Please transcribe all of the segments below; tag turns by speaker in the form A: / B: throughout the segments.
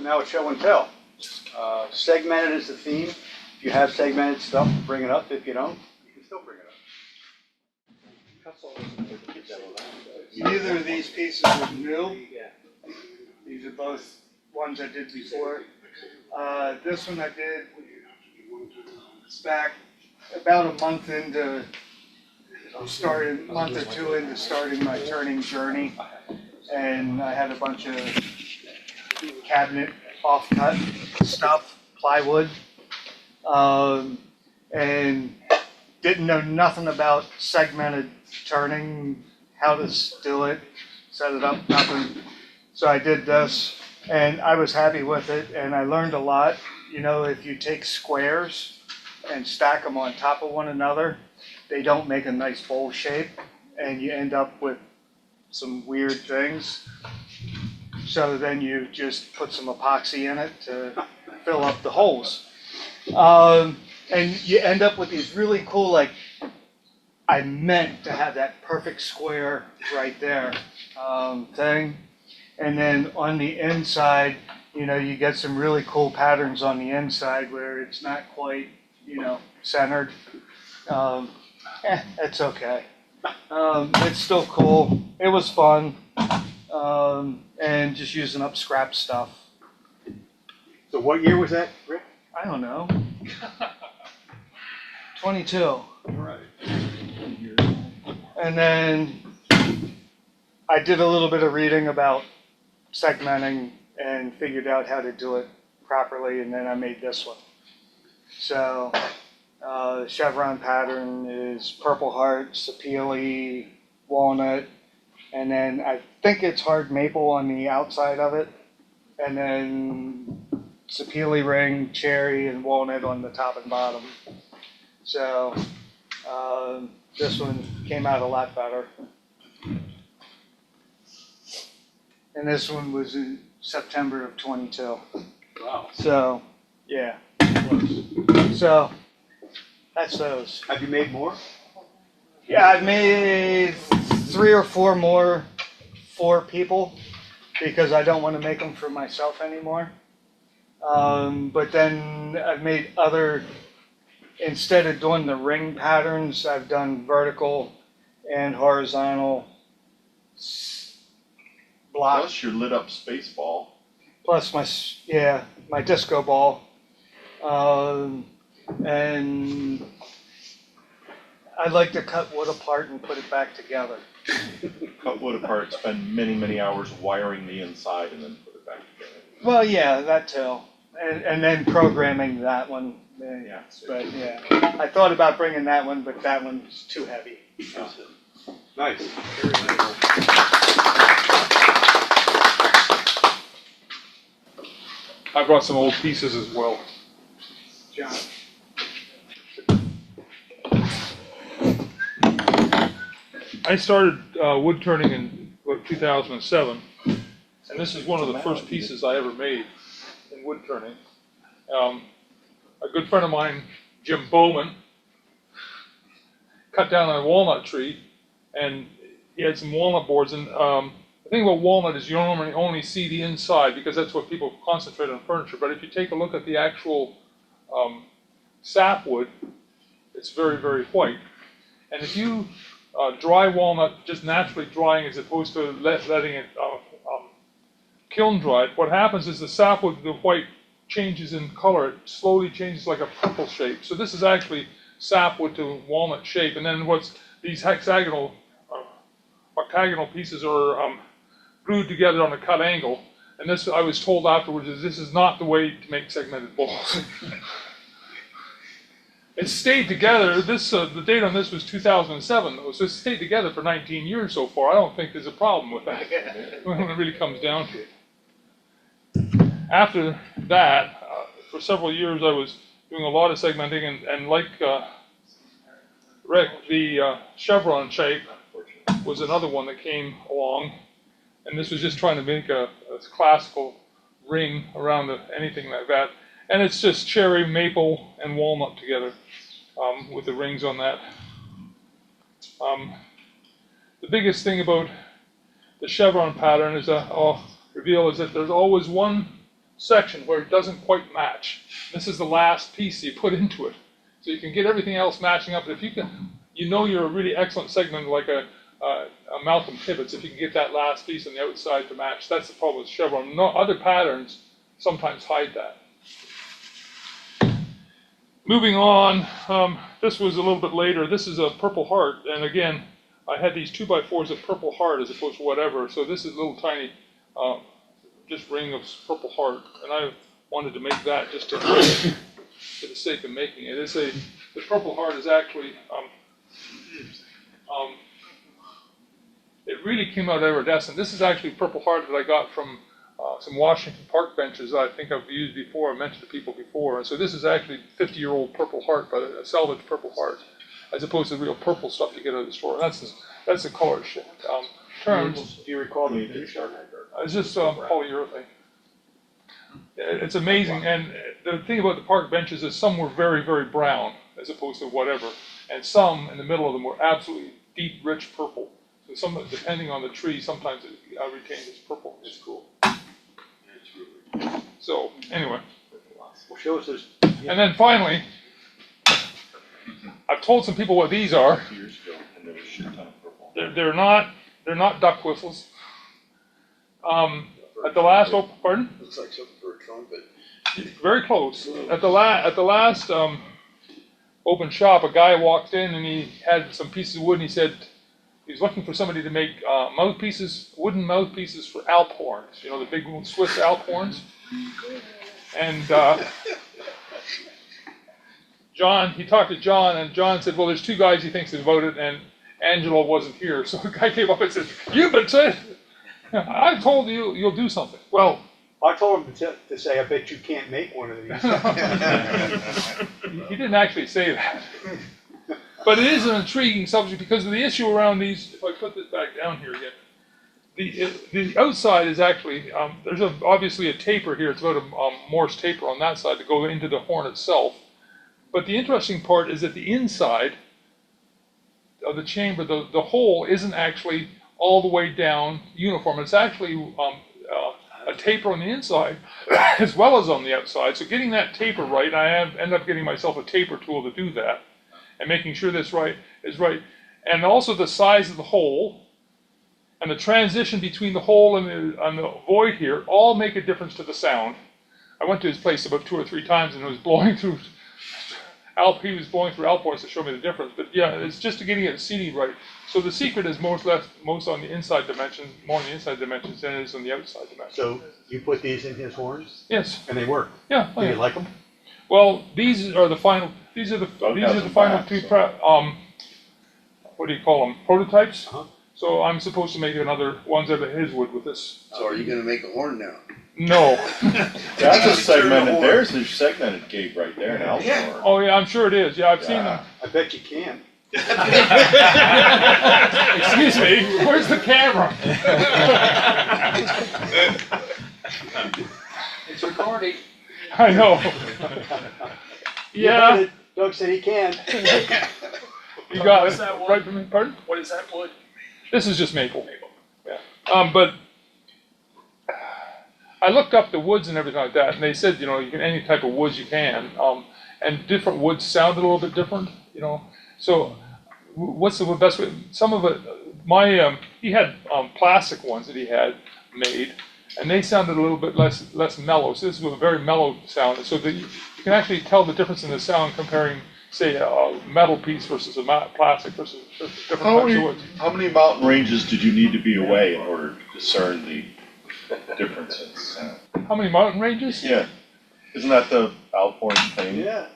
A: now it's show and tell. Segmented is the theme. If you have segmented stuff, bring it up. If you don't, you can still bring it up.
B: Neither of these pieces are new. These are both ones I did before. This one I did back about a month into month or two into starting my turning journey, and I had a bunch of cabinet offcut stuff, plywood, and didn't know nothing about segmented turning, how to do it, set it up, nothing. So I did this, and I was happy with it, and I learned a lot. You know, if you take squares and stack them on top of one another, they don't make a nice bowl shape, and you end up with some weird things. So then you just put some epoxy in it to fill up the holes. And you end up with these really cool, like, I meant to have that perfect square right there thing. And then on the inside, you know, you get some really cool patterns on the inside where it's not quite, you know, centered. It's okay. It's still cool. It was fun. And just using up scrap stuff.
A: So what year was that, Rick?
B: I don't know. 22.
A: All right.
B: And then I did a little bit of reading about segmenting and figured out how to do it properly, and then I made this one. So the Chevron pattern is Purple Heart, Sapele, Walnut, and then I think it's hard maple on the outside of it, and then Sapele ring, cherry, and walnut on the top and bottom. So this one came out a lot better. And this one was in September of 22.
A: Wow.
B: So, yeah. So, that's those.
A: Have you made more?
B: Yeah, I've made 3 or 4 more for people because I don't want to make them for myself anymore. But then I've made other, instead of doing the ring patterns, I've done vertical and horizontal blocks.
C: Plus your lit up space ball.
B: Plus my disco ball. And I like to cut wood apart and put it back together.
C: Cut wood apart, spend many, many hours wiring the inside and then put it back together.
B: Well, yeah, that too. And then programming that one. Yeah, but yeah. I thought about bringing that one, but that one's too heavy.
A: Nice. Very nice.
D: I brought some old pieces as well.
B: John.
D: I started wood turning in 2007, and this is one of the first pieces I ever made in wood turning. A good friend of mine, Jim Bowman, cut down a walnut tree, and he had some walnut boards. And the thing about walnut is you normally only see the inside because that's what people concentrate on furniture. But if you take a look at the actual sapwood, it's very, very white. And if you dry walnut just naturally drying as opposed to letting it kiln dried, what happens is the sapwood, the white, changes in color. It slowly changes like a purple shape. So this is actually sapwood to walnut shape. And then these octagonal pieces are glued together on a cut angle. And this, I was told afterwards, is this is not the way to make segmented balls. It stayed together. The date on this was 2007, though, so it stayed together for 19 years so far. I don't think there's a problem with that when it really comes down to it. After that, for several years, I was doing a lot of segmenting, and like Rick, the Chevron shape was another one that came along, and this was just trying to make a classical ring around anything like that. And it's just cherry, maple, and walnut together with the rings on that. The biggest thing about the Chevron pattern is I'll reveal is that there's always one section where it doesn't quite match. This is the last piece you put into it. So you can get everything else matching up. But if you can, you know you're a really excellent segment like a Malcolm Tibbetts, if you can get that last piece on the outside to match. That's the problem with Chevron. No, other patterns sometimes hide that. Moving on, this was a little bit later. This is a Purple Heart, and again, I had these 2x4s of Purple Heart as opposed to whatever. So this is a little tiny, just ring of Purple Heart, and I wanted to make that just for the sake of making it. The Purple Heart is actually, it really came out iridescent. This is actually Purple Heart that I got from some Washington Park benches that I think I've used before, I mentioned to people before. And so this is actually 50-year-old Purple Heart, but a salvaged Purple Heart, as opposed to the real purple stuff you get out of the store. And that's the color terms.
A: Do you recall the
D: It's just polyurethane. It's amazing, and the thing about the park benches is some were very, very brown, as opposed to whatever, and some in the middle of them were absolutely deep, rich purple. So some, depending on the tree, sometimes it retains its purple. It's cool. So anyway,
A: Well, show us this.
D: and then finally, I've told some people what these are.
C: Years ago, and there was a shit ton of purple.
D: They're not duck whistles. At the last pardon?
E: Looks like something for a trumpet.
D: Very close. At the last open shop, a guy walked in and he had some pieces of wood, and he said he was looking for somebody to make mouthpieces, wooden mouthpieces for Alphorns. You know, the big Swiss Alphorns. And he talked to John, and John said, well, there's two guys he thinks that voted, and Angelo wasn't here. So the guy came up and said, you've been saying, I told you you'll do something. Well,
A: I told him to say, I bet you can't make one of these.
D: he didn't actually say that. But it is an intriguing subject because of the issue around these. If I put this back down here again, the outside is actually, there's obviously a taper here. It's about a Morse taper on that side to go into the horn itself. But the interesting part is that the inside of the chamber, the hole isn't actually all the way down uniform. It's actually a taper on the inside as well as on the outside. So getting that taper right, I end up getting myself a taper tool to do that and making sure this is right. And also the size of the hole and the transition between the hole and the void here all make a difference to the sound. I went to his place about 2 or 3 times and it was blowing through he was blowing through Alphorn to show me the difference. But yeah, it's just getting it seating right. So the secret is most on the inside dimensions, more on the inside dimensions than it is on the outside dimensions.
A: So you put these in his horns,
D: Yes.
A: and they work.
D: Yeah.
A: Do you like them?
D: Well, these are the final. These are the final two. What do you call them? Prototypes.
A: Uh-huh.
D: So I'm supposed to make another ones out of his wood with this.
E: So are you gonna make a horn now?
D: No.
C: That's a segmented, there's a segmented gate right there now.
E: Yeah.
D: Oh yeah, I'm sure it is. Yeah, I've seen them.
A: I bet you can.
D: Excuse me. Where's the camera?
F: It's recording.
D: I know.
A: You
D: Yeah.
A: heard it. Doug said he can.
D: You got
F: What's
D: it.
F: that wood?
D: Right from me. Pardon?
F: What is that wood?
D: This is just maple. Yeah. But I looked up the woods and everything like that, and they said, you know, you can any type of woods you can, and different woods sound a little bit different, you know. So, what's the best way? Some of it, he had plastic ones that he had made, and they sounded a little bit less mellow. So this was a very mellow sound. So that you can actually tell the difference in the sound comparing, say, a metal piece versus a plastic versus different types of woods.
C: How many mountain ranges did you need to be away in order to discern the difference in sound?
D: How many mountain ranges?
C: Yeah. Isn't that the Alphorn thing?
A: Yeah.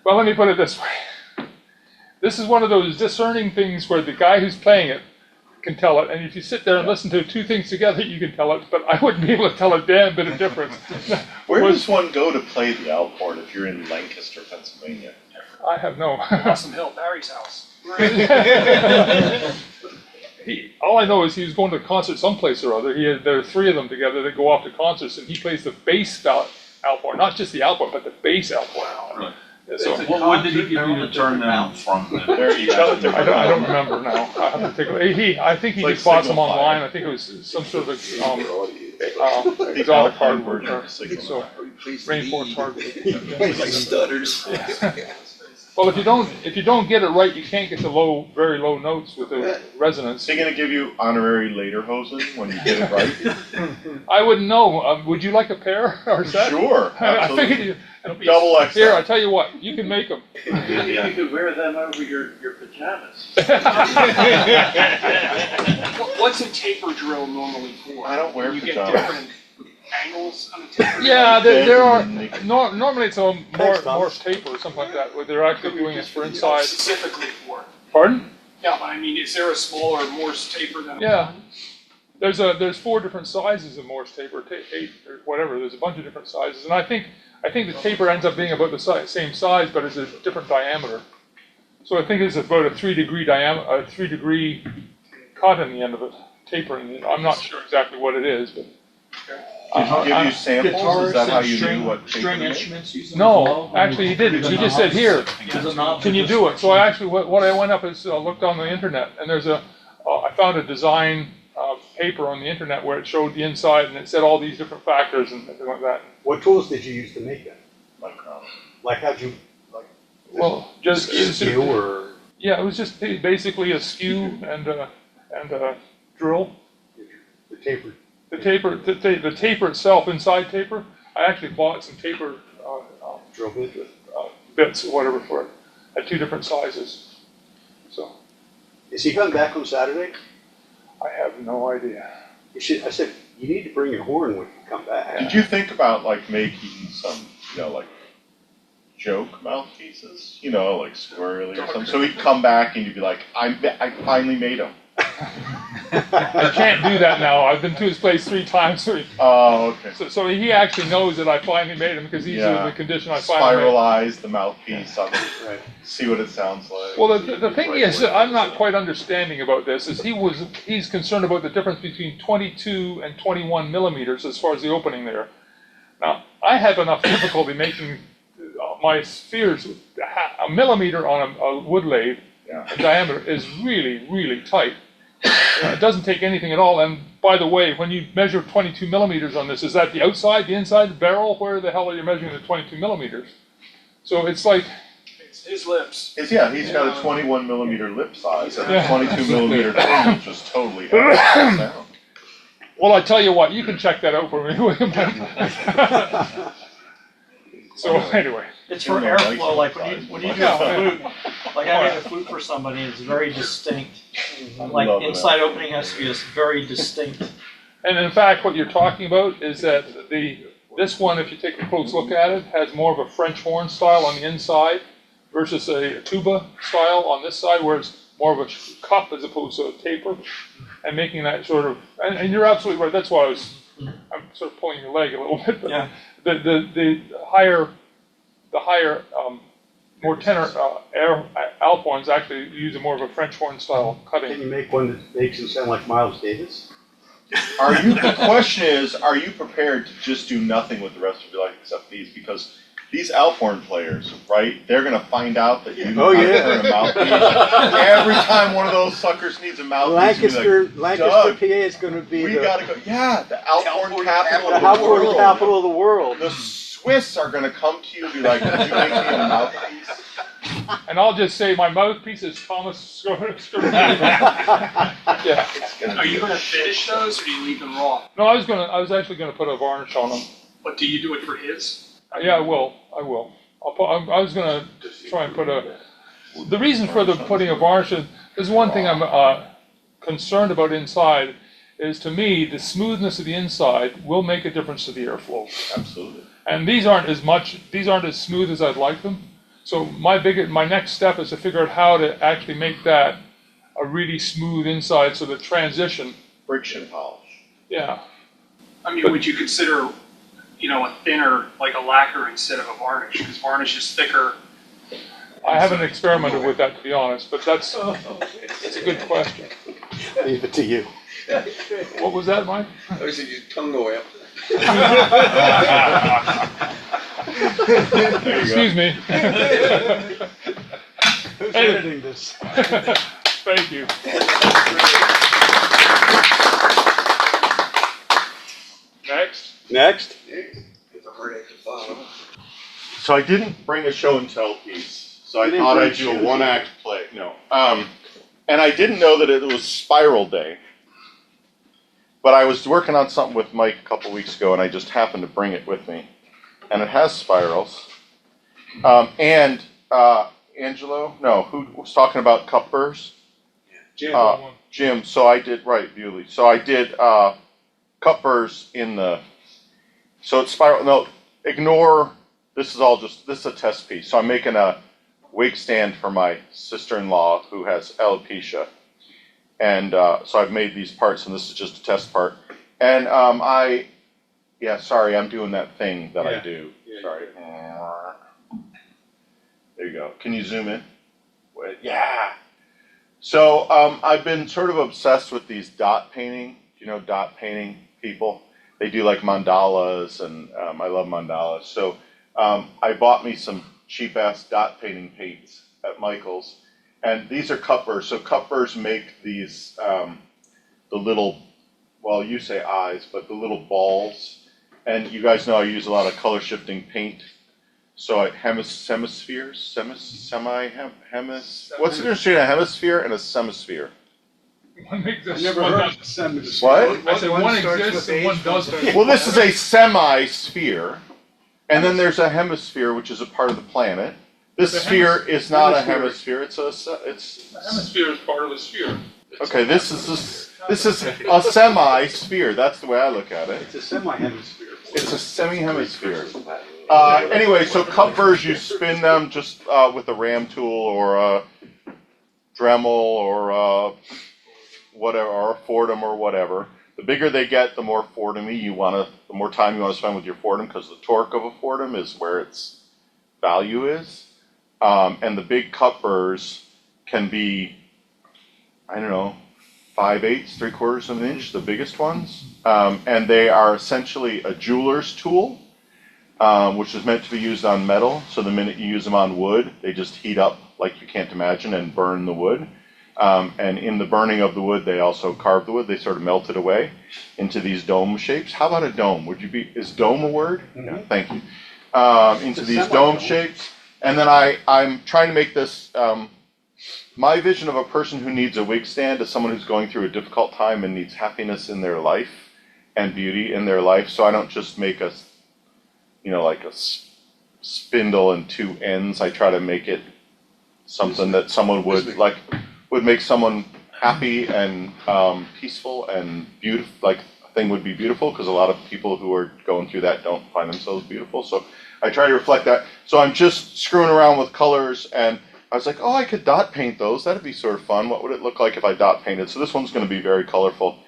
D: Well, let me put it this way. This is one of those discerning things where the guy who's playing it can tell it, and if you sit there and listen to two things together, you can tell it, but I wouldn't be able to tell a damn bit of difference.
C: Where does one go to play the Alphorn if you're in Lancaster, Pennsylvania?
D: I have no.
F: Awesome Hill, Barry's house.
D: All I know is he was going to a concert someplace or other. There are 3 of them together that go off to concerts, and he plays the bass Alphorn, not just the Alphorn, but the bass Alphorn.
F: Really?
D: Yeah, so
F: What wood did he give you to turn them from?
C: They're each other.
D: I don't remember now. I have to take. I think he
C: It's like
D: just bought some
C: Signal Fire.
D: online. I think it was some sort of exotic
C: Alphorn
D: hardwood,
C: version of Sigma.
D: so rainforest hardwood.
E: Like stutters.
D: Well, if you don't get it right, you can't get the very low notes with the resonance.
C: They're gonna give you honorary lederhosen when you get it right.
D: I wouldn't know. Would you like a pair or set?
C: Sure,
D: I figured
C: absolutely.
D: you.
C: Double XL.
D: Here, I tell you what, you can make them.
G: Maybe you could wear them over your pajamas.
F: What's a taper drill normally for?
C: I don't wear
F: You get
C: pajamas.
F: different angles on a taper drill?
D: Yeah, there are.
C: Naked.
D: Normally it's a
A: Thanks, Tom.
D: Morse taper or something like that, where they're actually doing it for inside.
F: Specifically for.
D: Pardon?
F: Yeah, but I mean, is there a smaller Morse taper than?
D: Yeah. There's 4 different sizes of Morse taper, 8 or whatever. There's a bunch of different sizes, and I think the taper ends up being about the same size, but it's a different diameter. So I think it's about a 3-degree diameter, a 3-degree cut in the end of it, tapering it. I'm not sure exactly what it is, but.
C: Did he give you samples? Is that how you knew what taper
G: String
C: to make?
G: instruments use them as
D: No,
G: well?
D: actually he didn't. He just said, here,
G: There's a knob
D: can you
G: that
D: do it?
G: just-
D: So I actually, what I went up is looked on the internet, and I found a design paper on the internet where it showed the inside, and it said all these different factors and things like that.
A: What tools did you use to make that?
C: Micron.
A: Like how'd you,
D: Well, just
A: skew or
D: yeah, it was just basically a skew and a drill.
A: the taper?
D: The taper itself, inside taper, I actually bought some taper
A: Drill bit?
D: bits or whatever for it, at 2 different sizes. So
A: Is he coming back on Saturday?
D: I have no idea.
A: I said, you need to bring your horn when you come back.
C: Did you think about like making some, like joke mouthpieces? Like squirrely or something? So he'd come back and you'd be like, I finally made them.
D: I can't do that now. I've been to his place 3 times,
C: Oh, okay.
D: so he actually knows that I finally made him because he's in the condition I finally made.
C: Spiralize the mouthpiece on it.
A: Right.
C: See what it sounds like.
D: Well, the thing is, that I'm not quite understanding about this, is he's concerned about the difference between 22 and 21 millimeters as far as the opening there. Now, I have enough difficulty making my spheres, a millimeter on a wood lathe, the diameter is really, really tight. It doesn't take anything at all. And by the way, when you measure 22 millimeters on this, is that the outside, the inside, the barrel? Where the hell are you measuring the 22 millimeters? So it's like,
F: It's his lips.
C: He's got a 21 millimeter lip size and a 22 millimeter thing, which just totally sound.
D: well, I tell you what, you can check that out for me, William. So anyway,
G: It's for airflow, like when you do a flute, like I made a flute for somebody, it's very distinct. Like
C: Love
G: inside opening has to be just very distinct.
D: and in fact, what you're talking about is that this one, if you take a close look at it, has more of a French horn style on the inside versus a tuba style on this side, where it's more of a cup as opposed to a taper, and making that sort of. And you're absolutely right. That's why I'm sort of pulling your leg a little bit. But
G: Yeah.
D: The higher, more tenor Alphorns actually use a more of a French horn style
A: Can
D: cutting.
A: you make one that makes him sound like Miles Davis?
C: The question is, are you prepared to just do nothing with the rest of your life except these? Because these Alphorn players, right, they're going to find out that you
A: Oh, yeah.
C: turn a mouthpiece. Every time one of those suckers needs a mouthpiece, you'll be like,
A: Lancaster,
C: Doug,
A: PA is going to be
C: we
A: the
C: got to go. Yeah, the Alphorn capital
A: the
C: of the
A: Alphorn
C: world.
A: capital of the world.
C: The Swiss are going to come to you and be like, did you make me a mouthpiece?
D: And I'll just say my mouthpiece is Thomas Scurvy. Yeah.
F: Are you going to finish those, or do you leave them raw?
D: No, I was actually gonna put a varnish on them.
F: But do you do it for his?
D: Yeah, I will. I was gonna try and put the reason for putting a varnish is, there's one thing I'm concerned about inside, is to me, the smoothness of the inside will make a difference to the airflow.
C: Absolutely.
D: And these aren't as smooth as I'd like them. So my next step is to figure out how to actually make that a really smooth inside, so the transition.
C: Friction polish.
D: Yeah.
F: I mean, would you consider, a thinner, like a lacquer instead of a varnish? Because varnish is thicker.
D: I haven't experimented with that, to be honest, but it's a good question.
A: Leave it to you.
D: What was that, Mike?
E: I was your tongue go out.
D: Excuse me.
A: Who's editing this?
D: Thank you.
A: Next.
E: It's a heartache to follow.
C: So I didn't bring a show and tell piece, so I
A: You didn't
C: thought
A: bring
C: I'd do a
A: shoes.
C: one-act play. No. And I didn't know that it was Spiral Day. But I was working on something with Mike a couple weeks ago, and I just happened to bring it with me. And it has spirals. Angelo? No, who was talking about cup burrs?
A: Jim.
C: Jim. So I did, right, Bewley. So I did cup burrs in the, so it's spiral, no, ignore, this is a test piece. So I'm making a wig stand for my sister-in-law who has alopecia. And so I've made these parts, and this is just a test part. And sorry, I'm doing that thing that I do.
A: Yeah,
C: Sorry. There you go. Can you zoom in? Wait, yeah. So I've been sort of obsessed with these dot painting, dot painting people. They do like mandalas, and I love mandalas. So I bought me some cheap-ass dot painting paints at Michael's. And these are cup burrs. So cup burrs make these, the little, well, you say eyes, but the little balls. And you guys know I use a lot of color shifting paint. So what's the difference between a hemisphere and a semisphere?
D: One exists,
A: Never
D: one
A: heard
D: doesn't.
A: of semisphere.
C: What?
D: I said one
A: starts
D: exists
A: with
D: and one
A: H,
D: doesn't.
C: Well, this is a semi-sphere. And then there's a hemisphere, which is a part of the planet. This
D: The
C: sphere is not a
A: hemisphere.
C: hemisphere.
D: The hemisphere is part of the sphere.
C: Okay. This is a semi-sphere. That's the way I look at it.
A: It's a semi-hemisphere.
C: It's a semi-hemisphere. Anyway, so cup burrs, you spin them just with a ram tool or a Dremel or whatever, or a Fordham or whatever. The bigger they get, the more Fordham-y the more time you want to spend with your Fordham, because the torque of a Fordham is where its value is. And the big cup burrs can be, 5/8, 3/4 of an inch, the biggest ones. And they are essentially a jeweler's tool, which is meant to be used on metal. So the minute you use them on wood, they just heat up like you can't imagine and burn the wood. And in the burning of the wood, they also carve the wood. They sort of melt it away into these dome shapes. How about a dome? Is dome a word?
A: Mhm.
C: Yeah, thank you. Into
A: It's a
C: these
A: semi-dome.
C: dome shapes. And then I'm trying to make this, my vision of a person who needs a wig stand is someone who's going through a difficult time and needs happiness in their life and beauty in their life. So I don't just make a, like a spindle and two ends. I try to make it something that someone would make someone happy and peaceful and beautiful. Like a thing would be beautiful, because a lot of people who are going through that don't find themselves beautiful. So I try to reflect that. So I'm just screwing around with colors, and I was like, oh, I could dot paint those. That'd be sort of fun. What would it look like if I dot painted? So this one's going to be very colorful.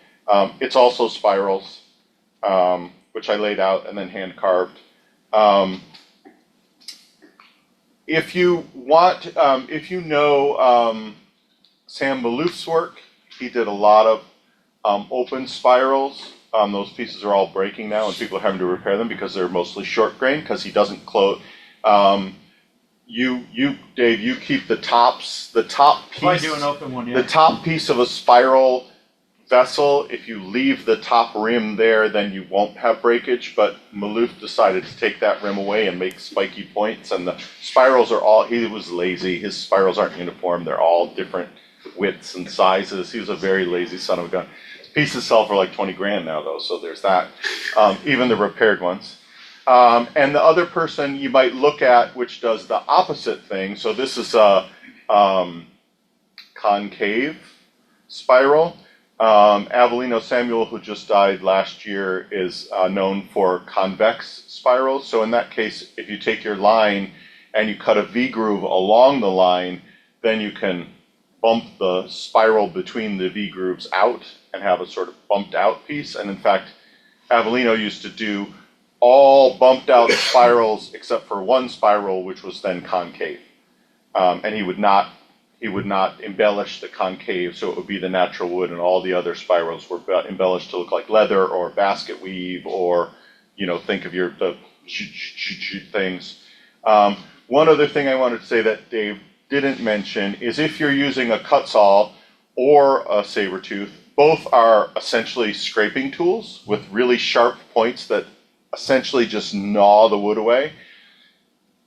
C: It's also spirals, which I laid out and then hand carved. If you want, Sam Malouf's work, he did a lot of open spirals. Those pieces are all breaking now, and people are having to repair them because they're mostly short grain, because he doesn't close. Dave, you keep the top piece.
G: If I do an open one, yeah.
C: The top piece of a spiral vessel, if you leave the top rim there, then you won't have breakage. But Malouf decided to take that rim away and make spiky points, and the spirals are all, he was lazy. His spirals aren't uniform. They're all different widths and sizes. He was a very lazy son of a gun. Pieces sell for like 20 grand now, though, so there's that. Even the repaired ones. And the other person you might look at, which does the opposite thing. So this is a concave spiral. Avellino Samuel, who just died last year, is known for convex spirals. So in that case, if you take your line and you cut a V groove along the line, then you can bump the spiral between the V grooves out and have a sort of bumped out piece. And in fact, Avellino used to do all bumped out spirals except for one spiral, which was then concave. And he would not embellish the concave, so it would be the natural wood, and all the other spirals were embellished to look like leather or basket weave, or think of the things. One other thing I wanted to say that Dave didn't mention is, if you're using a cut saw or a saber tooth, both are essentially scraping tools with really sharp points that essentially just gnaw the wood away.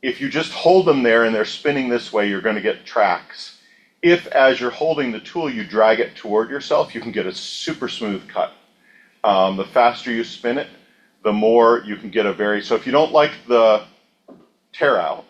C: If you just hold them there and they're spinning this way, you're going to get tracks. If, as you're holding the tool, you drag it toward yourself, you can get a super smooth cut. The faster you spin it, the more you can get a very, so if you don't like the tear out,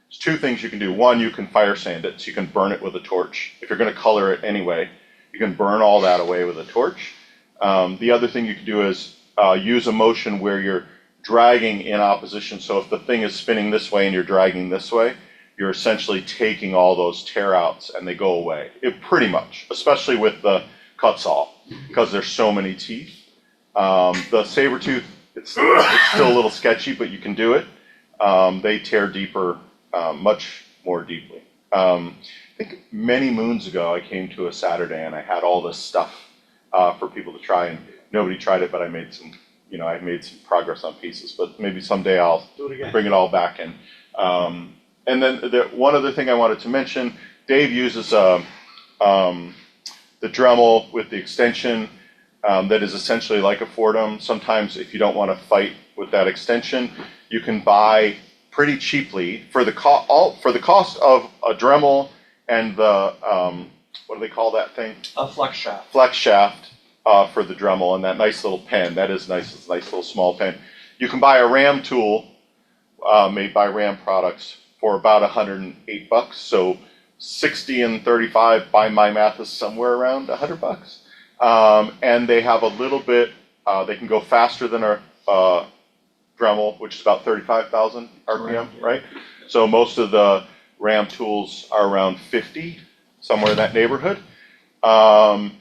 C: there's two things you can do. One, you can fire sand it, so you can burn it with a torch. If you're going to color it anyway, you can burn all that away with a torch. The other thing you can do is use a motion where you're dragging in opposition. So if the thing is spinning this way and you're dragging this way, you're essentially taking all those tear outs and they go away. It pretty much, especially with the cut saw, because there's so many teeth. The saber tooth, it's still a little sketchy, but you can do it. They tear deeper, much more deeply. I think many moons ago I came to a Saturday and I had all this stuff for people to try, and nobody tried it, but I made some, I made some progress on pieces. But maybe someday I'll bring it all back in. And then one other thing I wanted to mention, Dave uses the Dremel with the extension that is essentially like a Fordham. Sometimes if you don't want to fight with that extension, you can buy pretty cheaply for the cost of a Dremel and the, what do they call that thing?
G: A flex shaft.
C: Flex shaft for the Dremel and that nice little pen. That is nice. It's a nice little small pen. You can buy a Ram tool made by Ram Products for about $108. So 60 and 35 by my math is somewhere around $100. And they have a little bit, they can go faster than a Dremel, which is about 35,000 RPM, right? So most of the Ram tools are around 50, somewhere in that neighborhood. And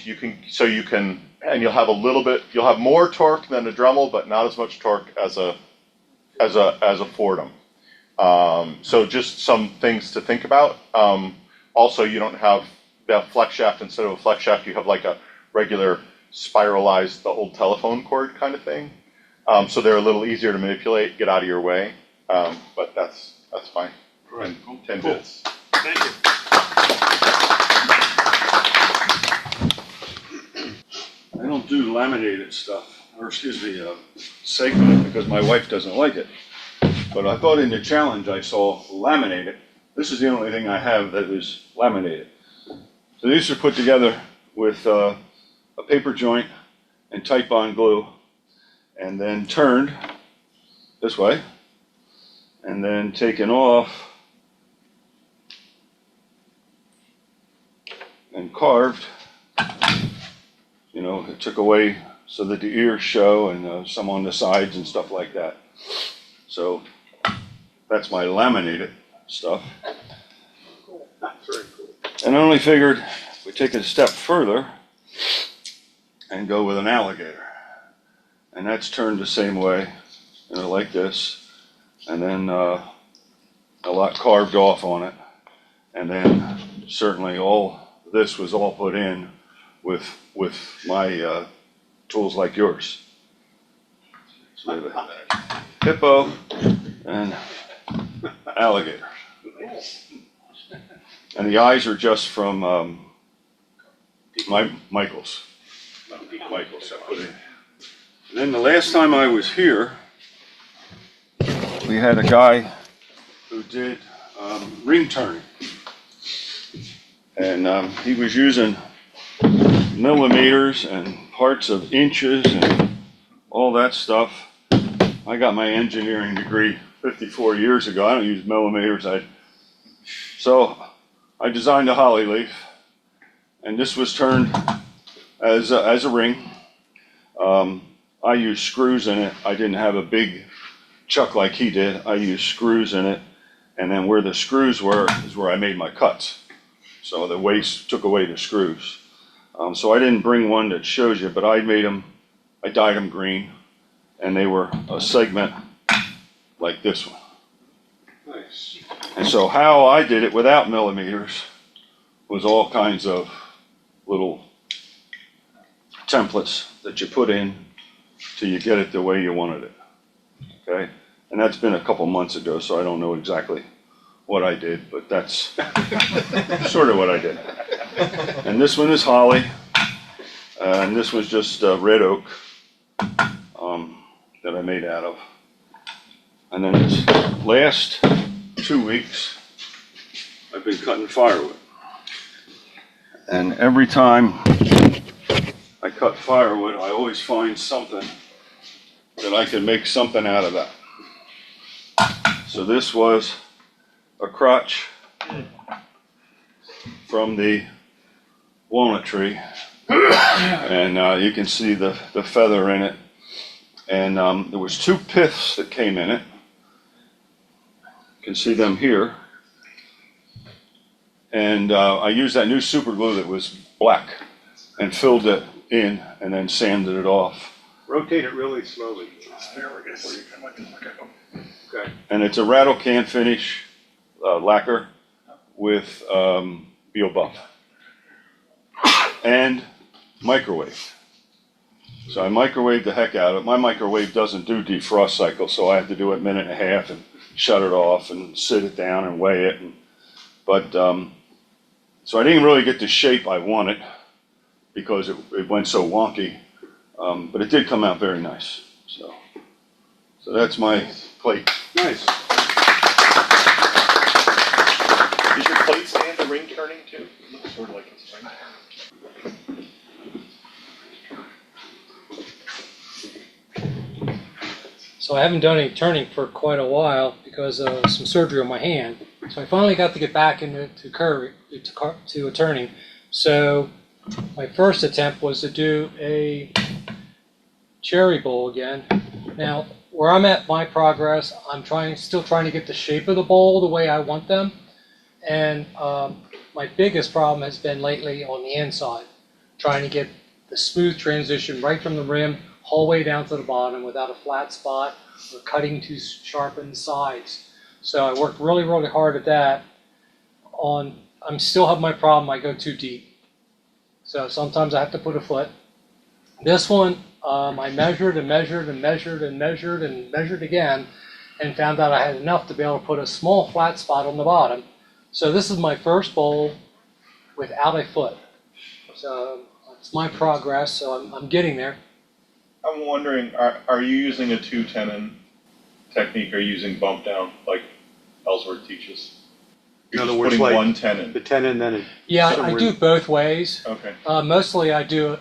C: you'll have a little bit, you'll have more torque than a Dremel, but not as much torque as a Fordham. So just some things to think about. Also, you don't have the flex shaft. Instead of a flex shaft, you have like a regular spiralized, the old telephone cord kind of thing. So they're a little easier to manipulate, get out of your way. But that's fine.
A: Right.
C: 10 bits.
F: Thank you.
A: I don't do laminated stuff, or excuse me, segmented, because my wife doesn't like it. But I thought in the challenge I saw laminated. This is the only thing I have that is laminated. So these are put together with a paper joint and Titebond glue, and then turned this way, and then taken off and carved. It took away so that the ears show and some on the sides and stuff like that. So that's my laminated stuff. Very cool. And I only figured we take it a step further and go with an alligator. And that's turned the same way, like this. And then a lot carved off on it. And then certainly all this was all put in with my tools like yours. So we have a Hippo and Alligator. And the eyes are just from Michael's. Michael's I put in. And then the last time I was here, we had a guy who did ring turning. And he was using millimeters and parts of inches and all that stuff. I got my engineering degree 54 years ago. I don't use millimeters. So I designed a holly leaf, and this was turned as a ring. I used screws in it. I didn't have a big chuck like he did. I used screws in it, and then where the screws were is where I made my cuts. So the waste took away the screws. So I didn't bring one that shows you, but I dyed them green, and they were a segment like this one. Nice. And so how I did it without millimeters was all kinds of little templates that you put in till you get it the way you wanted it. Okay? And that's been a couple months ago, so I don't know exactly what I did, but that's sort of what I did. And this one is holly, and this was just red oak. that I made out of. And then this last 2 weeks, I've been cutting firewood. And every time I cut firewood, I always find something that I can make something out of that. So this was a crotch from the walnut tree. And you can see the feather in it. And there was 2 piths that came in it. You can see them here. And I used that new super glue that was black and filled it in and then sanded it off.
H: Rotate it really slowly.
F: Asparagus.
H: Okay.
A: And it's a rattle can finish lacquer with Bio Buff and microwave. So I microwaved the heck out of it. My microwave doesn't do defrost cycle, so I have to do it a minute and a half and shut it off and sit it down and weigh it. But so I didn't really get the shape I wanted because it went so wonky. But it did come out very nice. So that's my plate.
H: Nice.
C: Is your plate stand a ring turning too? It looks sort of like it's ring turning.
G: So I haven't done any turning for quite a while because of some surgery on my hand. So I finally got to get back into to turning. So my first attempt was to do a cherry bowl again. Now, where I'm at my progress, I'm still trying to get the shape of the bowl the way I want them. And my biggest problem has been lately on the inside, trying to get the smooth transition right from the rim all the way down to the bottom without a flat spot or cutting too sharp in the sides. So I worked really, really hard at that. I still have my problem, I go too deep. So sometimes I have to put a foot. This one, I measured and measured and measured and measured and measured again and found out I had enough to be able to put a small flat spot on the bottom. So this is my first bowl without a foot. So it's my progress, so I'm getting there.
C: I'm wondering, are you using a 2-tenon technique or using bump down like Ellsworth teaches?
H: In
C: You're
H: other
C: just
H: words,
C: putting
H: like
C: one tenon.
H: the tenon, then it.
G: Yeah, I
H: somewhere-
G: do both ways.
C: Okay.
G: Mostly I do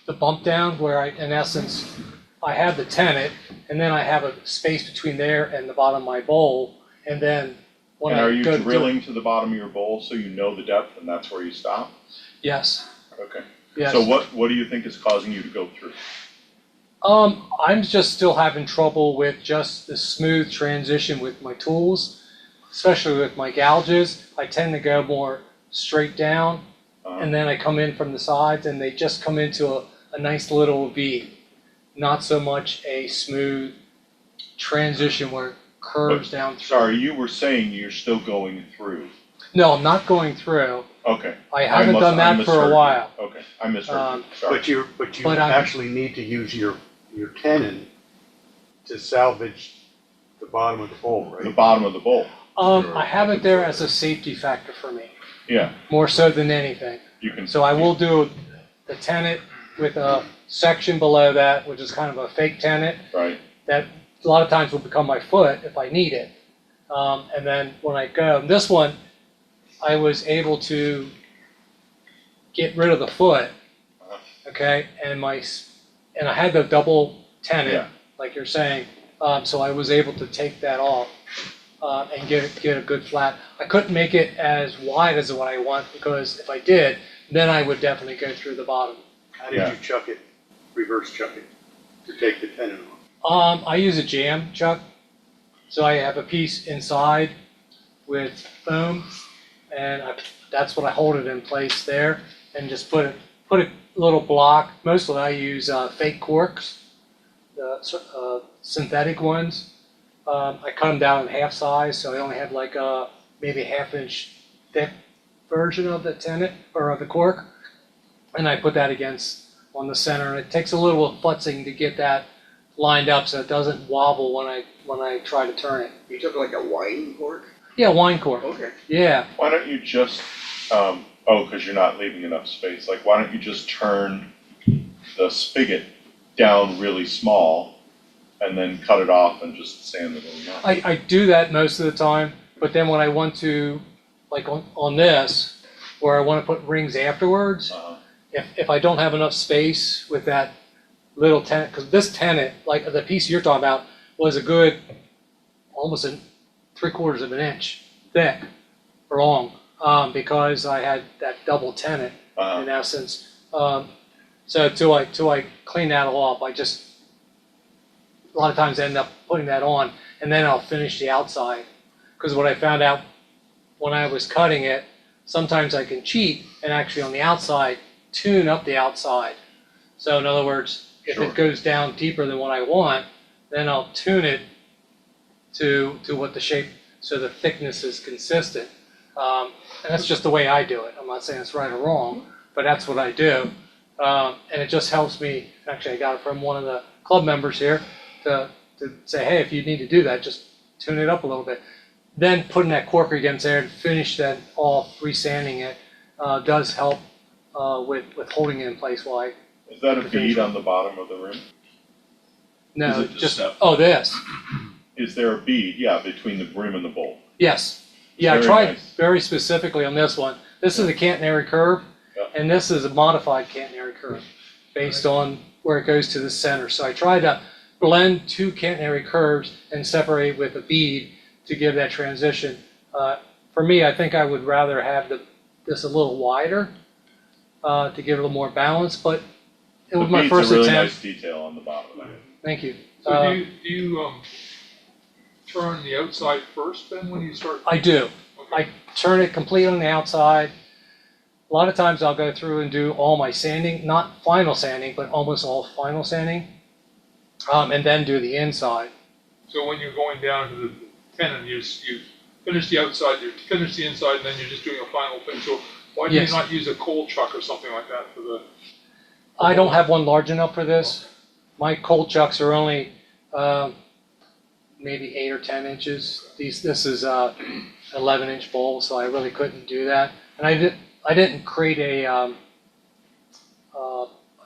G: the bump down where in essence, I have the tenon and then I have a space between there and the bottom of my bowl. And then when
C: And
G: I
C: are you
G: go to
C: drilling to the bottom of your bowl so you know the depth and that's where you stop?
G: yes,
C: Okay.
G: yes.
C: So what do you think is causing you to go through?
G: I'm just still having trouble with just the smooth transition with my tools, especially with my gouges. I tend to go more straight down, and then I come in from the sides, and they just come into a nice little V. Not so much a smooth transition where it curves down through.
C: Sorry, you were saying you're still going through.
G: No, I'm not going through.
C: Okay.
G: I haven't done that for a while.
C: Okay, I misheard you. Sorry.
H: But you
G: But I'm-
H: actually need to use your tenon to salvage the bottom of the bowl,
C: The
H: right?
C: bottom of the bowl.
G: I have it there as a safety factor for me,
C: Yeah,
G: more so than anything.
C: you can.
G: So I will do the tenon with a section below that, which is kind of a fake tenon,
C: Right.
G: that a lot of times will become my foot if I need it. And then when I go, this one, I was able to get rid of the foot, okay, and I had the double tenon,
C: Yeah.
G: like you're saying, so I was able to take that off and get a good flat. I couldn't make it as wide as what I want because if I did, then I would definitely go through the bottom.
H: How did
C: Yeah.
H: you chuck it, reverse chuck it, to take the tenon off?
G: I use a jam chuck, so I have a piece inside with foam, and that's what I hold it in place there, and just put a little block. Mostly I use fake corks, the synthetic ones. I cut them down in half size, so I only have like maybe a half-inch thick version of the tenon or of the cork, and I put that against on the center. And it takes a little futzing to get that lined up so it doesn't wobble when I try to turn it.
E: You took like a wine cork?
G: Yeah, wine cork.
E: Okay.
G: Yeah.
C: Why don't you just, because you're not leaving enough space, like why don't you just turn the spigot down really small and then cut it off and just sand it on.
G: I do that most of the time, but then when I want to, like on this, where I want to put rings afterwards, if I don't have enough space with that little tenon, because this tenon, like the piece you're talking about, was a good, almost 3/4 of an inch thick or long, because I had that double tenon in essence. So till I clean that off, I just a lot of times end up putting that on, and then I'll finish the outside. Because what I found out when I was cutting it, sometimes I can cheat and actually on the outside tune up the outside. So in other words, if it goes down deeper than what I want, then I'll tune it to what the shape, so the thickness is consistent. And that's just the way I do it. I'm not saying it's right or wrong, but that's what I do. And it just helps me. Actually, I got it from one of the club members here to say, hey, if you need to do that, just tune it up a little bit. Then putting that corker against there and finish that off, resanding it, does help with holding it in place while I.
C: Is that a bead on the bottom of the rim?
G: No,
C: Is it
G: just
C: step?
G: this.
C: Is there a bead? Yeah, between the rim and the bowl.
G: Yes. Yeah,
C: Very
G: I tried
C: nice.
G: very specifically on this one. This is a catenary curve, and this is a modified catenary curve based on where it goes to the center. So I tried to blend two catenary curves and separate with a bead to give that transition. For me, I think I would rather have this a little wider to give it a little more balance, but it was my first
C: a really
G: attempt.
C: nice detail on the bottom of that.
G: Thank you.
D: So do you turn the outside first then when you start?
G: I do.
D: Okay.
G: I turn it complete on the outside. A lot of times I'll go through and do all my sanding, not final sanding, but almost all final sanding, and then do the inside.
D: So when you're going down to the tenon, you finish the outside, you finish the inside, and then you're just doing a final thing. So why do you not use a cold chuck or something like that for the?
G: I don't have one large enough for this. My cold chucks are only maybe 8 or 10 inches. This is 11-inch bowl, so I really couldn't do that. And I didn't create a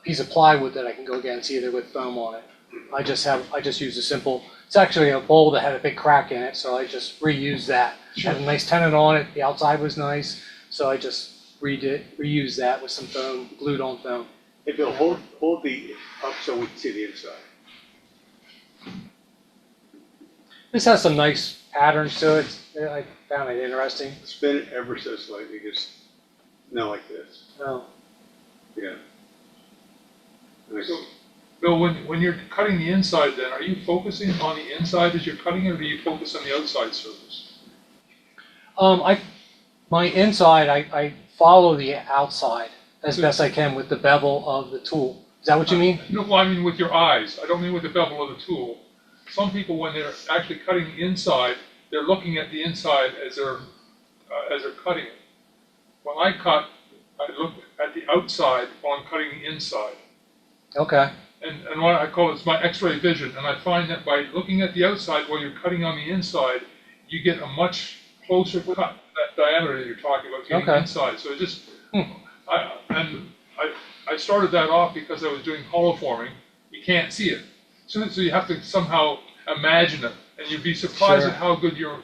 G: piece of plywood that I can go against either with foam on it. I just used a simple. It's actually a bowl that had a big crack in it, so I just reused that.
D: Sure.
G: Had a nice tenon on it. The outside was nice, so I just reused that with some foam, glued on foam.
H: Hey Bill, hold the up so we can see the inside.
G: This has some nice patterns to it. I found it interesting.
H: Spin it ever so slightly, just like this.
G: Oh.
H: Yeah. Nice.
D: So, Bill, when you're cutting the inside, then are you focusing on the inside as you're cutting it, or do you focus on the outside surface?
G: My inside, I follow the outside as best I can with the bevel of the tool. Is that what you mean?
D: No, well, I mean with your eyes. I don't mean with the bevel of the tool. Some people, when they're actually cutting the inside, they're looking at the inside as they're cutting it. When I cut, I look at the outside while I'm cutting the inside.
G: Okay.
D: And what I call it's my X-ray vision, and I find that by looking at the outside while you're cutting on the inside, you get a much closer cut to that diameter that you're talking about getting inside. So it just, I started that off because I was doing hollow forming. You can't see it, so you have to somehow imagine it, and you'd be surprised at how good your.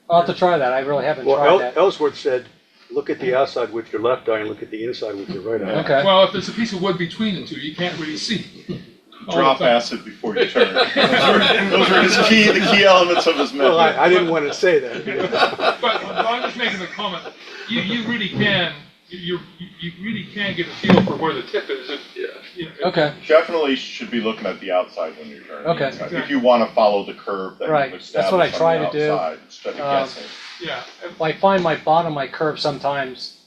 G: I'll have to try that. I really haven't tried that.
H: Ellsworth said, look at the outside with your left eye and look at the inside with your right eye.
G: Okay.
D: Well, if there's a piece of wood between the two, you can't really see.
C: Drop acid before you turn. Those are the key elements of his method.
H: Well, I didn't want to say that.
D: But I'm just making a comment. You really can. You really can get a feel for where the tip is.
G: Okay.
C: Definitely should be looking at the outside when you're turning.
G: Okay.
C: If you want to follow the curve that
G: Right.
C: you've
G: That's what I
C: established on
G: try
C: the
G: to do.
C: outside, instead of guessing.
D: Yeah.
G: I find my bottom of my curve sometimes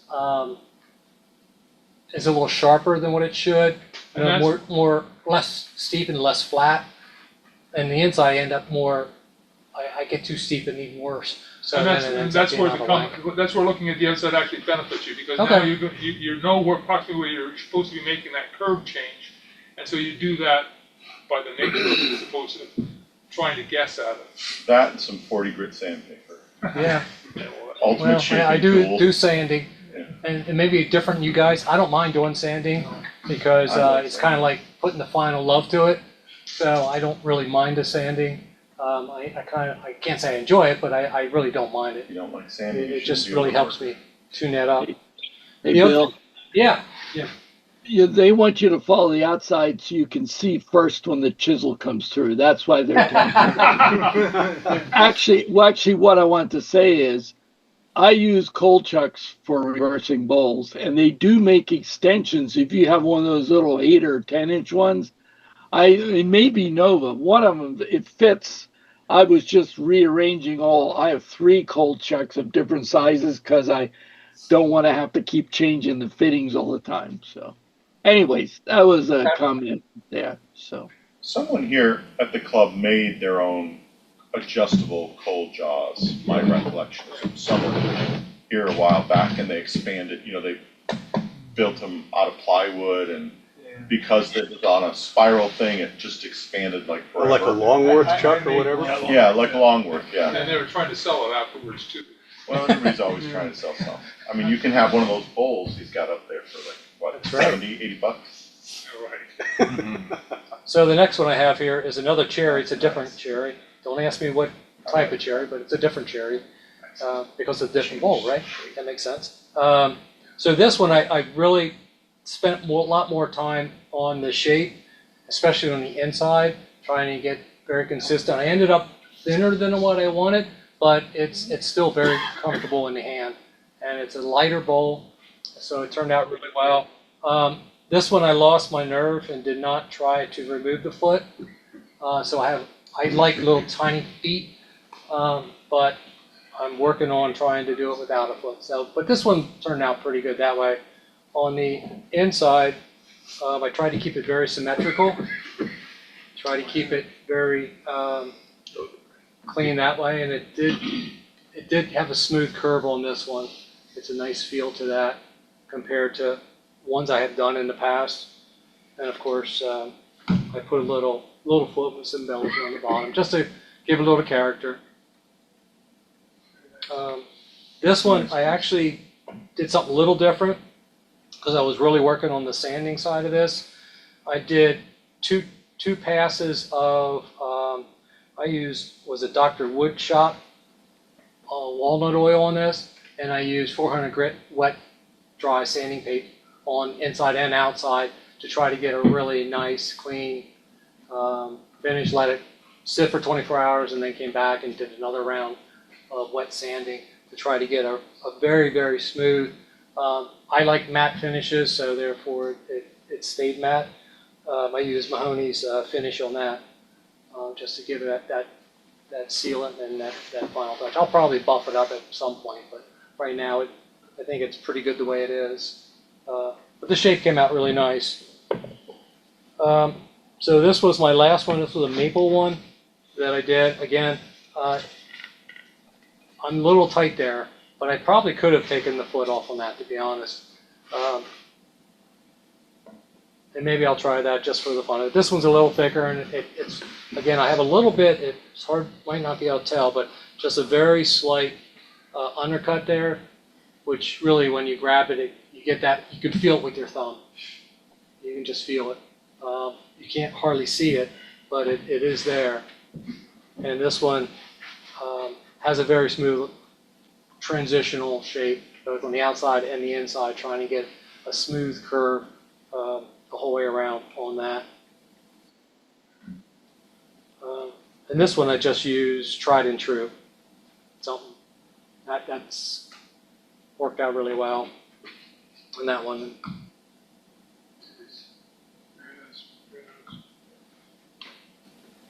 G: is a little sharper than what it should.
D: And
G: Less steep and less flat. And the inside I end up more. I get too steep and even worse. So
D: and
G: then it ends up
D: that's
G: being
D: where
G: out of whack.
D: that's where looking at the outside actually benefits you, because now you know approximately where you're supposed to be making that curve change, and so you do that by the nature of it as opposed to trying to guess at it.
C: That and some 40 grit sandpaper.
G: Yeah.
C: Ultimate
G: Well,
C: shaping
G: I
C: tool.
G: do sanding,
C: Yeah.
G: and maybe different than you guys. I don't mind doing sanding because
C: I like
G: it's kind of like putting the final love to it. so I don't really mind the sanding. I can't say I enjoy it, but I really don't mind it.
C: You don't like sanding?
G: It just really helps me tune that up.
I: Hey,
G: The other-
I: Bill,
G: Yeah,
I: they want you to follow the outside so you can see first when the chisel comes through. That's why they're telling you. Actually, what I want to say is, I use cold chucks for reversing bowls, and they do make extensions. If you have one of those little 8 or 10-inch ones, it may be Nova. One of them, it fits. I was just rearranging all. I have 3 cold chucks of different sizes because I don't want to have to keep changing the fittings all the time. So, anyways, that was a comment there. So,
C: Someone here at the club made their own adjustable cold jaws, my recollection. Someone here a while back, and they expanded, they built them out of plywood, and because it was on a spiral thing, it just expanded like forever.
H: Like a Longworth chuck or whatever?
C: Yeah, like Longworth, yeah.
D: And they were trying to sell it afterwards too.
C: Well, everybody's always trying to sell something. I mean, you can have one of those bowls he's got up there for like, what,
G: That's right.
C: 70, 80 bucks?
D: Right.
G: so the next one I have here is another cherry. It's a different cherry. Don't ask me what type of cherry, but it's a different cherry because it's a different bowl, right? That makes sense. So this one I really spent a lot more time on the shape, especially on the inside, trying to get very consistent. I ended up thinner than what I wanted, but it's still very comfortable in the hand, and it's a lighter bowl, so it turned out really well. This one I lost my nerve and did not try to remove the foot, so I like little tiny feet, but I'm working on trying to do it without a foot. So, but this one turned out pretty good that way. On the inside, I tried to keep it very symmetrical. Try to keep it very clean that way, and it did have a smooth curve on this one. It's a nice feel to that compared to ones I have done in the past. And of course, I put a little foot with some embellishment on the bottom just to give a little character. This one I actually did something a little different because I was really working on the sanding side of this. I did two passes of I used a Dr. Wood Shop walnut oil on this, and I used 400 grit wet dry sanding paste on inside and outside to try to get a really nice clean finish. Let it sit for 24 hours and then came back and did another round of wet sanding to try to get a very, very smooth. I like matte finishes, so therefore it stayed matte. I used Mahoney's finish on that just to give it that sealant and that final touch. I'll probably buff it up at some point, but right now I think it's pretty good the way it is. But the shape came out really nice. So this was my last one. This was a maple one that I did. Again, I'm a little tight there, but I probably could have taken the foot off on that, to be honest. And maybe I'll try that just for the fun of it. This one's a little thicker, and it's again, I have a little bit, it's hard, might not be able to tell, but just a very slight undercut there, which really, when you grab it, you get that, you can feel it with your thumb. You can just feel it. You can't hardly see it, but it is there. And this one has a very smooth transitional shape, both on the outside and the inside, trying to get a smooth curve the whole way around on that. And this one I just used tried and true. Something that's worked out really well. And that one.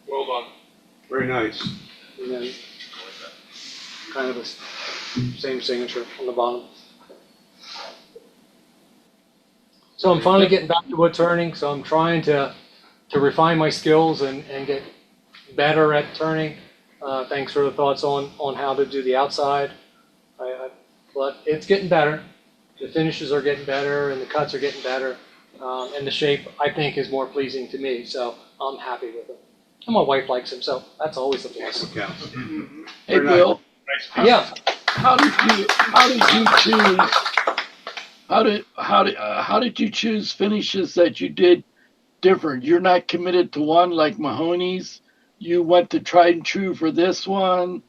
D: Well done.
H: Very nice.
G: And then kind of the same signature on the bottom. So I'm finally getting back to wood turning, so I'm trying to refine my skills and get better at turning. Thanks for the thoughts on how to do the outside. But it's getting better. The finishes are getting better and the cuts are getting better. And the shape, I think, is more pleasing to me, so I'm happy with it. And my wife likes him, so that's always a plus.
H: Counts.
I: hey, Bill,
G: Yeah.
I: how did you choose finishes that you did different? You're not committed to one like Mahoney's. You went to tried and true for this one.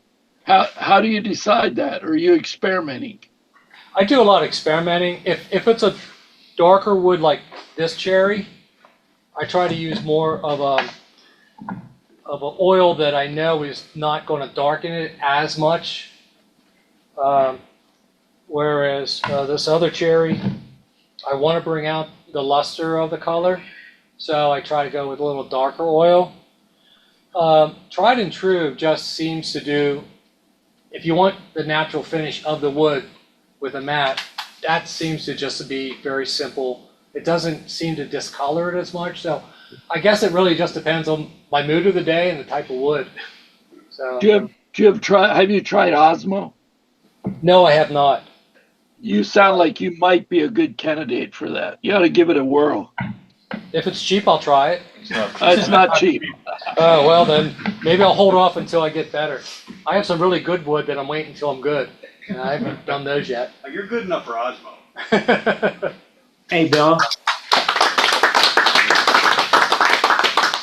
I: How do you decide that? Or are you experimenting?
G: I do a lot of experimenting. If it's a darker wood like this cherry, I try to use more of an oil that I know is not going to darken it as much. Whereas this other cherry, I want to bring out the luster of the color, so I try to go with a little darker oil. Tried and true just seems to do, if you want the natural finish of the wood with a matte, that seems to just be very simple. It doesn't seem to discolor it as much, so I guess it really just depends on my mood of the day and the type of wood. So,
I: Have you tried Osmo?
G: no, I have not.
I: You sound like you might be a good candidate for that. You ought to give it a whirl.
G: If it's cheap, I'll try it.
I: It's not cheap.
G: Oh, well then, maybe I'll hold off until I get better. I have some really good wood that I'm waiting until I'm good. And I haven't done those yet.
H: You're good enough for Osmo.
J: Hey, Bill.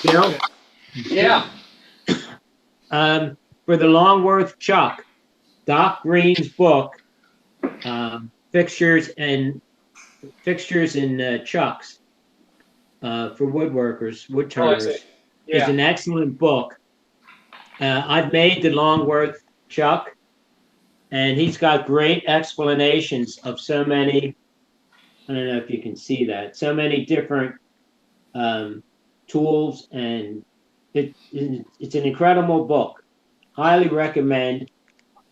J: Bill,
G: Yeah.
J: for the Longworth Chuck, Doc Green's book, Fixtures and Chucks for woodworkers, woodturners,
G: Oh, I see. Yeah.
J: is an excellent book. I've made the Longworth Chuck, and he's got great explanations of so many, I don't know if you can see that, so many different tools, and it's an incredible book. Highly recommend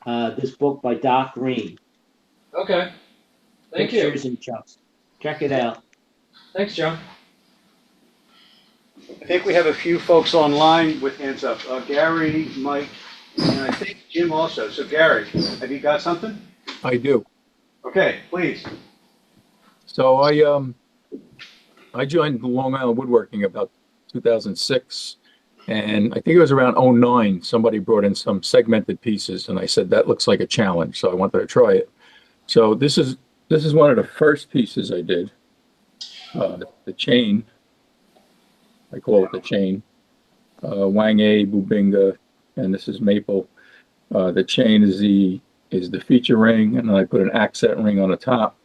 J: this book by Doc Green.
G: Okay. Thank you.
J: Fixtures and Chucks. Check it out.
G: Thanks, John.
H: I think we have a few folks online with hands up. Gary, Mike, and I think Jim also. So Gary, have you got something?
K: I do.
H: Okay, please.
K: So I joined Long Island Woodworking about 2006, and I think it was around '09. Somebody brought in some segmented pieces, and I said that looks like a challenge, so I wanted to try it. So this is one of the first pieces I did. The chain, I call it the chain. Wang A, Bubinga, and this is maple. The chain is the feature ring, and then I put an accent ring on the top.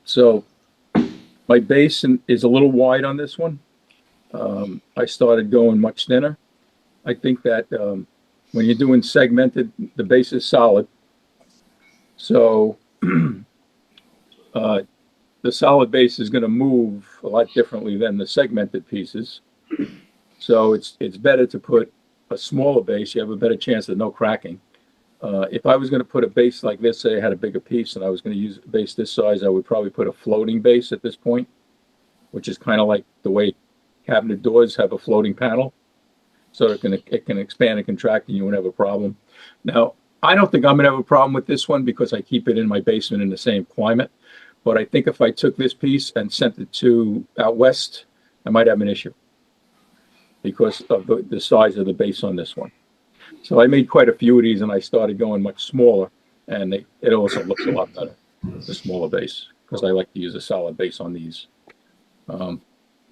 K: So my base is a little wide on this one. I started going much thinner. I think that when you're doing segmented, the base is solid. So the solid base is going to move a lot differently than the segmented pieces. So it's better to put a smaller base. You have a better chance of no cracking. If I was going to put a base like this, say I had a bigger piece and I was going to use a base this size, I would probably put a floating base at this point, which is kind of like the way cabinet doors have a floating panel. So it can expand and contract and you won't have a problem. Now, I don't think I'm going to have a problem with this one because I keep it in my basement in the same climate. But I think if I took this piece and sent it to out west, I might have an issue because of the size of the base on this one. So I made quite a few of these and I started going much smaller, and it also looks a lot better, the smaller base, because I like to use a solid base on these. I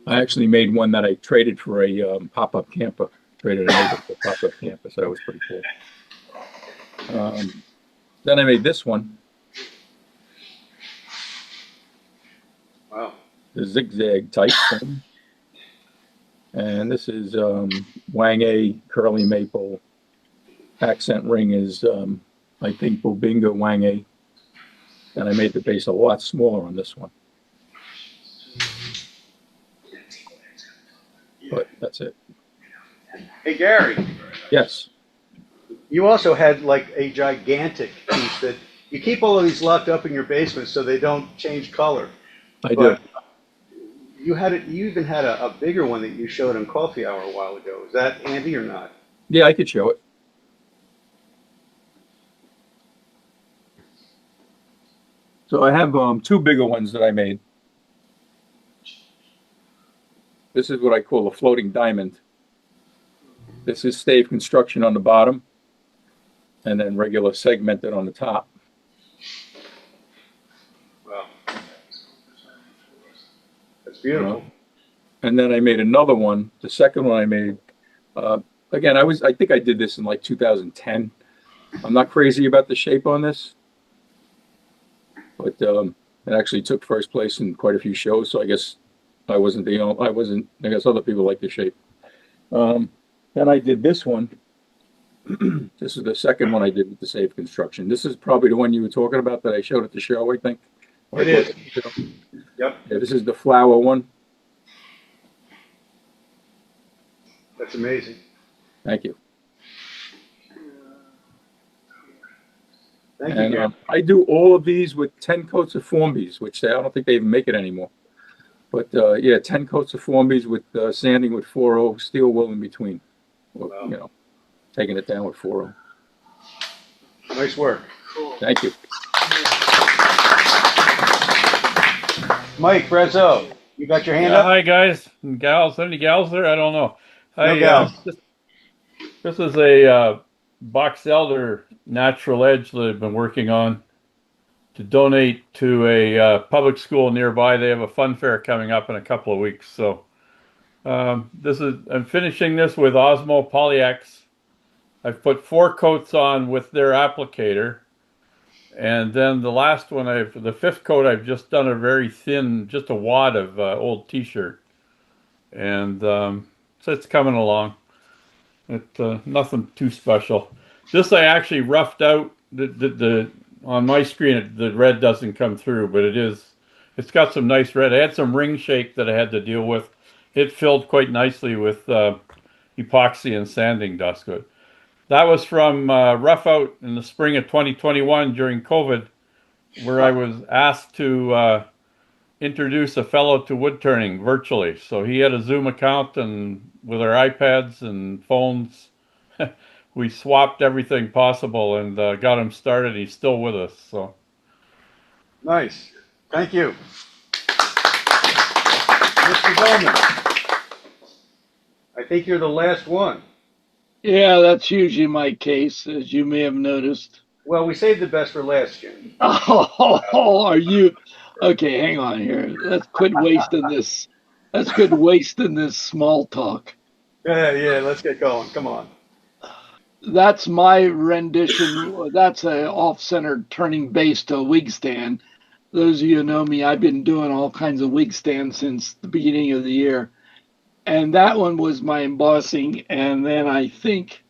K: actually made one that I traded for a pop-up camper, traded a neighbor for a pop-up camper, so that was pretty cool. Then I made this one.
H: Wow.
K: The zigzag type thing. And this is Wang A curly maple. Accent ring is, I think, Bubinga Wang A. And I made the base a lot smaller on this one. But that's it.
H: Hey, Gary,
K: Yes.
H: you also had like a gigantic piece that you keep all of these locked up in your basement so they don't change color.
K: I do.
H: But you even had a bigger one that you showed in Coffee Hour a while ago. Is that handy or not?
K: Yeah, I could show it. So I have two bigger ones that I made. This is what I call a floating diamond. This is stave construction on the bottom, and then regular segmented on the top.
H: Wow. That's beautiful.
K: and then I made another one. The second one I made, again, I think I did this in like 2010. I'm not crazy about the shape on this, but it actually took first place in quite a few shows. So I guess I wasn't the only, I wasn't. I guess other people like the shape. Then I did this one. This is the second one I did with the safe construction. This is probably the one you were talking about that I showed at the show, I think.
H: It is. Yep.
K: Yeah, this is the flower one.
H: That's amazing.
K: Thank you.
H: Thank you,
K: And
H: Gary.
K: I do all of these with 10 coats of Formbees, which I don't think they even make it anymore. But yeah, 10 coats of Formbees with sanding with 4.0 steel wool in between. Or,
H: Wow.
K: you know, taking it down with 4.0.
H: Nice work.
K: Thank you.
H: Mike Brezzo, you got your hand
L: Yeah,
H: up?
L: hi guys and gals. Any gals there? I don't know.
H: No gals.
L: This is a box elder natural edge that I've been working on to donate to a public school nearby. They have a fun fair coming up in a couple of weeks. So I'm finishing this with Osmo Polyex. I've put 4 coats on with their applicator. And then the last one, the 5th coat, I've just done a very thin, just a wad of old t-shirt. And so it's coming along. Nothing too special. This I actually roughed out. On my screen, the red doesn't come through, but it's got some nice red. I had some ring shake that I had to deal with. It filled quite nicely with epoxy and sanding dust. Good. That was from Rough Out in the spring of 2021 during COVID, where I was asked to introduce a fellow to wood turning virtually. So he had a Zoom account, and with our iPads and phones, we swapped everything possible and got him started. He's still with us. So
H: Nice. Thank you. Mr. Bowman, I think you're the last one.
I: Yeah, that's usually my case, as you may have noticed.
H: Well, we saved the best for last, Jim.
I: Oh, are you? Okay, hang on here. Let's quit wasting this. Let's quit wasting this small talk.
H: Yeah, let's get going. Come on.
I: That's my rendition. That's a off-centered turning base to a wig stand. Those of you who know me, I've been doing all kinds of wig stands since the beginning of the year. And that one was my embossing. And then I think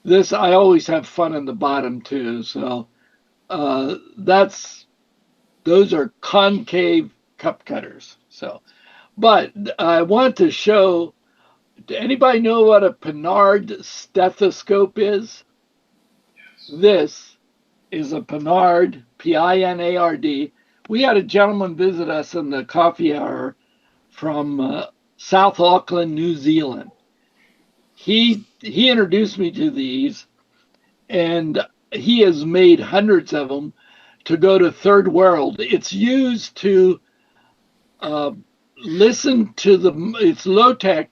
I: this, I always have fun in the bottom too. So those are concave cup cutters. So, but I want to show, anybody know what a Pinard Stethoscope is? Yes. This is a Pinard, Pinard. We had a gentleman visit us in the coffee hour from South Auckland, New Zealand. He introduced me to these, and he has made hundreds of them to go to third world. It's used to listen to it's low tech,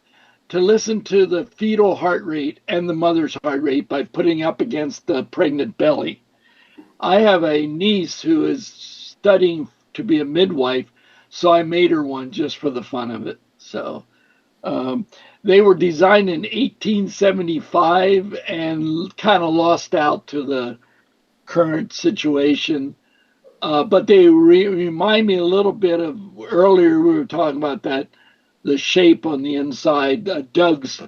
I: to listen to the fetal heart rate and the mother's heart rate by putting up against the pregnant belly. I have a niece who is studying to be a midwife, so I made her one just for the fun of it. So they were designed in 1875 and kind of lost out to the current situation. But they remind me a little bit of, earlier we were talking about that, the shape on the inside. Doug's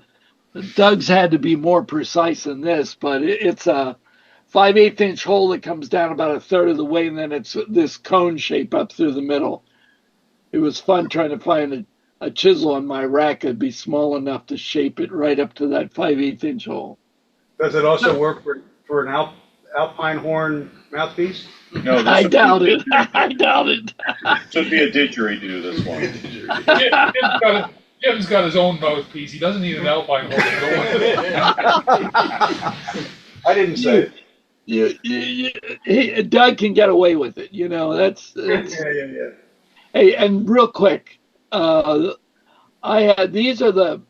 I: had to be more precise than this, but it's a 5/8 inch hole that comes down about a third of the way, and then it's this cone shape up through the middle. It was fun trying to find a chisel on my rack that'd be small enough to shape it right up to that 5/8 inch hole.
H: Does it also work for an alpine horn mouthpiece?
C: No,
I: I doubt it. I doubt it.
C: Should be a didgeridoo, this one.
D: Jim's got his own mouthpiece. He doesn't need an alpine horn to go with it.
H: I didn't say it.
I: Doug can get away with it. You know, that's
H: Yeah.
I: Hey, and real quick, these are the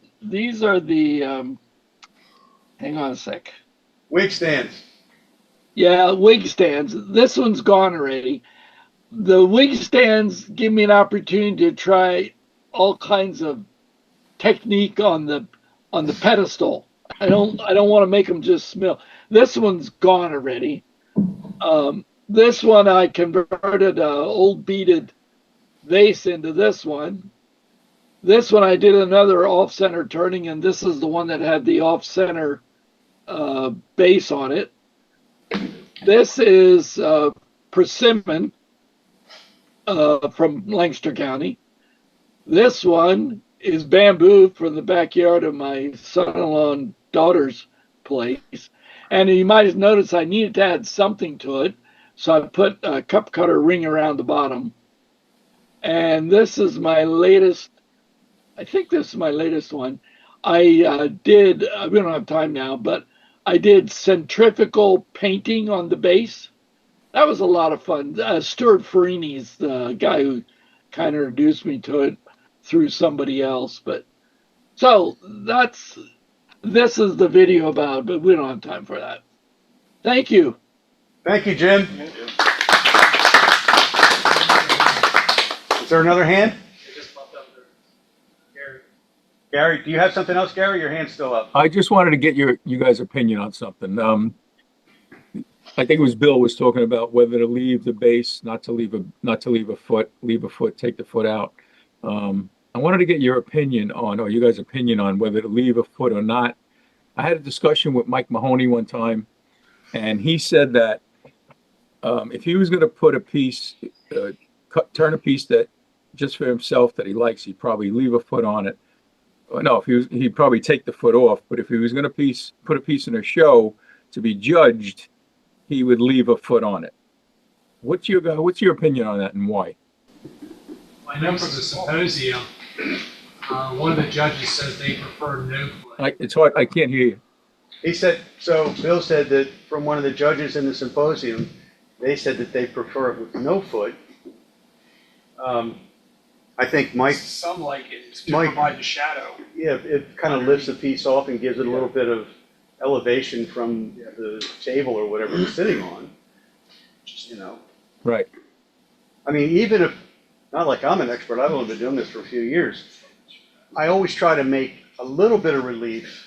I: hang on a sec.
H: Wig stands.
I: Yeah, wig stands. This one's gone already. The wig stands give me an opportunity to try all kinds of technique on the pedestal. I don't want to make them just smell. This one's gone already. This one I converted a old beaded vase into this one. This one I did another off-center turning, and this is the one that had the off-center base on it. This is persimmon from Lancaster County. This one is bamboo from the backyard of my son-in-law and daughter's place. And you might have noticed I needed to add something to it, so I put a cup cutter ring around the bottom. And this is my latest, I think this is my latest one. I did, we don't have time now, but I did centrifugal painting on the base. That was a lot of fun. Stuart Farini's the guy who kind of introduced me to it through somebody else. But so this is the video about, but we don't have time for that. Thank you.
H: Thank you, Jim. Is there another hand? Gary, do you have something else, Gary? Your hand's still up.
K: I just wanted to get you guys' opinion on something. I think it was Bill was talking about whether to leave the base, not to leave a foot, take the foot out. I wanted to get your opinion on, or you guys' opinion on whether to leave a foot or not. I had a discussion with Mike Mahoney one time, and he said that if he was going to put a piece, turn a piece that just for himself that he likes, he'd probably leave a foot on it. No, he'd probably take the foot off. But if he was going to put a piece in a show to be judged, he would leave a foot on it. What's your opinion on that, and why?
G: I know from the symposium, one of the judges says they prefer no foot.
K: It's hard. I can't hear you.
H: He said, so Bill said that from one of the judges in the symposium, they said that they prefer it with no foot. I think Mike.
F: Some like it to
H: Mike,
F: provide the shadow.
H: Yeah, it kind of lifts the piece off and gives it a little bit of elevation from the table or whatever it's sitting on. Just, you know.
K: Right.
H: I mean, even if, not like I'm an expert, I've only been doing this for a few years. I always try to make a little bit of relief,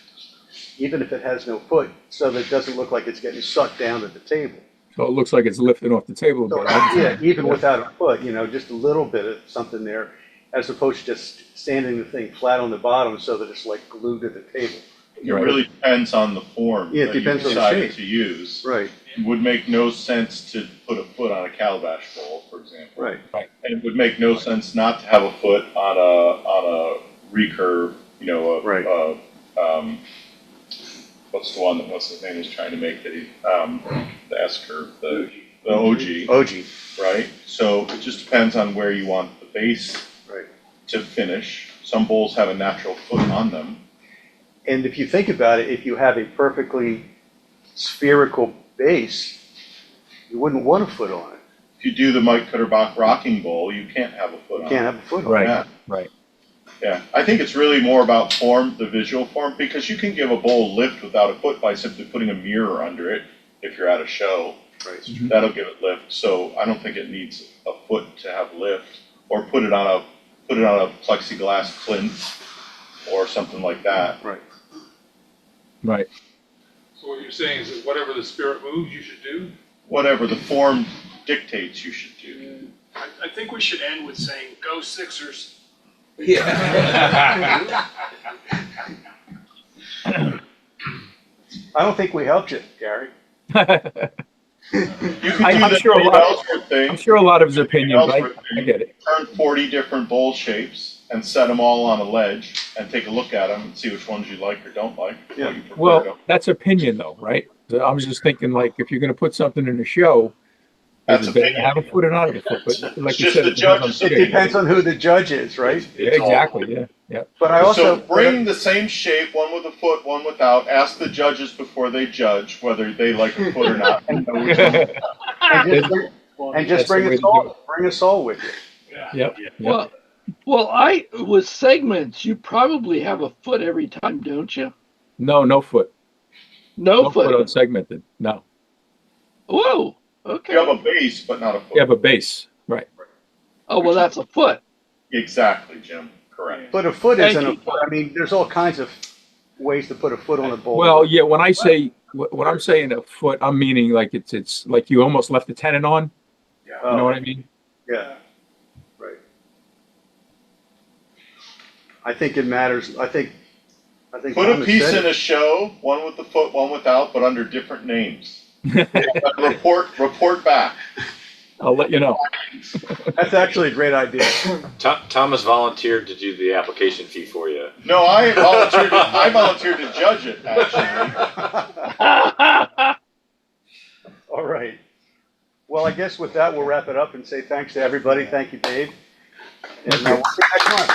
H: even if it has no foot, so that it doesn't look like it's getting sucked down to the table.
K: So it looks like it's lifting off the table.
H: So, yeah, even without a foot, you know, just a little bit of something there, as opposed to just standing the thing flat on the bottom so that it's like glued to the table.
C: It really depends on the form
H: Yeah, it
C: that you
H: depends on the
C: decided
H: shape.
C: to use.
H: Right.
C: It would make no sense to put a foot on a calabash bowl, for example.
H: Right.
C: And it would make no sense not to have a foot on a recurve, you know, what's the one that what's his name is trying to make that he the S curve, the OG.
H: OG.
C: Right? So it just depends on where you want the base to finish. Some bowls have a natural foot on them.
H: And if you think about it, if you have a perfectly spherical base, you wouldn't want a foot on it.
C: If you do the Mike Cutterbach rocking bowl, you can't have a foot on it.
H: You can't have a foot on
K: Right.
H: it.
C: Yeah.
K: Right.
C: Yeah, I think it's really more about form, the visual form, because you can give a bowl lift without a foot by simply putting a mirror under it if you're at a show.
H: Right.
C: That'll give it lift. So I don't think it needs a foot to have lift, or put it on a plexiglass plinth or something like that.
H: Right.
K: Right.
D: So what you're saying is that whatever the spirit moves, you should do?
C: Whatever the form dictates, you should do.
F: I think we should end with saying, "Go Sixers."
H: I don't think we helped you, Gary.
C: You can do
K: I'm
C: the
K: sure a
C: Dave
K: lot.
C: Ellsworth thing.
K: I'm sure a lot of his opinions.
C: Ellsworth
K: I get it.
C: Turn 40 different bowl shapes and set them all on a ledge and take a look at them and see which ones you like or don't like.
H: Yeah.
C: What you prefer
K: Well,
C: to.
K: that's opinion, though, right? So I was just thinking, like, if you're going to put something in a show,
C: That's
K: is it better to
C: opinion.
K: have a foot or not have a foot? But like
C: It's
K: you
C: just
K: said,
C: the
K: it depends on
C: judge's
K: the
H: It
K: shape.
H: depends on who the judge is, right?
K: Yeah,
C: It's all-
K: exactly. Yeah. Yeah.
H: But I also
C: So bring the same shape, one with a foot, one without. Ask the judges before they judge whether they like a foot or not.
H: and
K: That's
H: just
K: the
H: bring
K: way
H: a
K: to
H: soul.
K: do it.
H: Bring a soul with you.
K: Yep.
I: Well, I with segments, you probably have a foot every time, don't you?
K: No foot.
I: No
K: No foot
I: foot.
K: on segmented. No.
I: Whoa. Okay.
C: You have a base, but not a foot.
K: You have a base. Right.
I: Oh well, that's a foot.
C: Exactly, Jim. Correct.
H: But a foot
I: Thank
H: isn't a
I: you.
H: foot. I mean, there's all kinds of ways to put a foot on a bowl.
K: Well, yeah, when I say, when I'm saying a foot, I'm meaning like it's like you almost left the tenon on. You know what I mean?
H: Yeah. Right. I think it matters. I think.
C: Put a
H: Thomas
C: piece
H: said
C: in
H: it.
C: a show, one with the foot, one without, but under different names. Report back.
K: I'll let you know.
H: That's actually a great idea.
M: Thomas volunteered to do the application fee for you.
C: No, I volunteered to judge it, actually.
H: All right. Well, I guess with that, we'll wrap it up and say thanks to everybody. Thank you, Dave. And we'll see you next month.